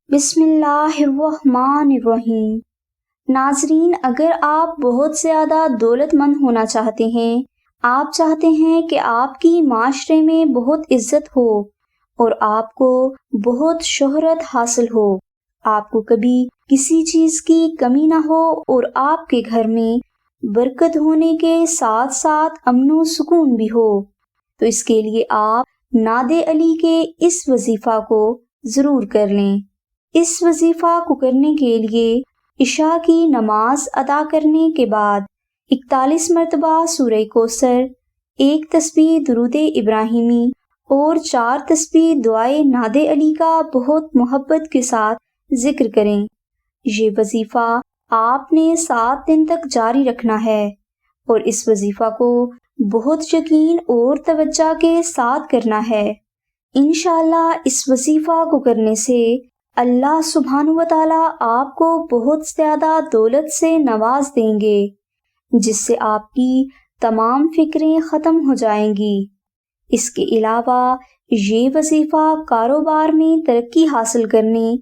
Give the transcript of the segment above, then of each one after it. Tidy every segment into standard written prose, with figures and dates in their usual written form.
بسم اللہ الرحمن الرحیم۔ ناظرین، اگر آپ بہت زیادہ دولت مند ہونا چاہتے ہیں، آپ چاہتے ہیں کہ آپ کی معاشرے میں بہت عزت ہو اور آپ کو بہت شہرت حاصل ہو، آپ کو کبھی کسی چیز کی کمی نہ ہو اور آپ کے گھر میں برکت ہونے کے ساتھ ساتھ امن و سکون بھی ہو، تو اس کے لیے آپ ناد علی کے اس وظیفہ کو ضرور کر لیں۔ اس وظیفہ کو کرنے کے لیے عشاء کی نماز ادا کرنے کے بعد 41 مرتبہ سورہ کوثر، 1 تسبیح درود ابراہیمی اور 4 تسبیح دعائے ناد علی کا بہت محبت کے ساتھ ذکر کریں۔ یہ وظیفہ آپ نے 7 دن تک جاری رکھنا ہے اور اس وظیفہ کو بہت یقین اور توجہ کے ساتھ کرنا ہے۔ انشاءاللہ اس وظیفہ کو کرنے سے اللہ سبحانہ و تعالیٰ آپ کو بہت زیادہ دولت سے نواز دیں گے، جس سے آپ کی تمام فکریں ختم ہو جائیں گی۔ اس کے علاوہ یہ وظیفہ کاروبار میں ترقی حاصل کرنے،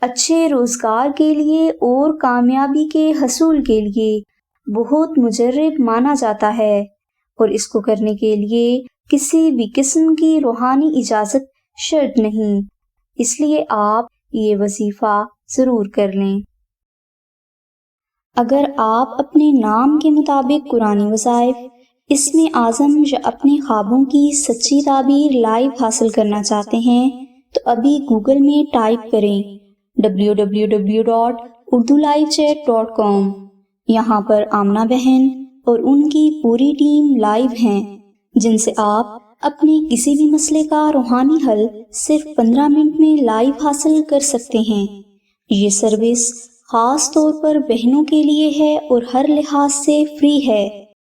اچھے روزگار کے لیے اور کامیابی کے حصول کے لیے بہت مجرب مانا جاتا ہے، اور اس کو کرنے کے لیے کسی بھی قسم کی روحانی اجازت شرط نہیں، اس لیے آپ یہ وظیفہ ضرور کر لیں۔ اگر آپ اپنے نام کے مطابق قرآنی وظائف، اسم اعظم یا اپنے خوابوں کی سچی تعبیر لائیو حاصل کرنا چاہتے ہیں تو ابھی گوگل میں ٹائپ کریں www.urdulivechat.com۔ یہاں پر آمنہ بہن اور ان کی پوری ٹیم لائیو ہیں، جن سے آپ اپنے کسی بھی مسئلے کا روحانی حل صرف 15 منٹ میں لائیو حاصل کر سکتے ہیں۔ یہ سروس خاص طور پر بہنوں کے لیے ہے اور ہر لحاظ سے فری ہے۔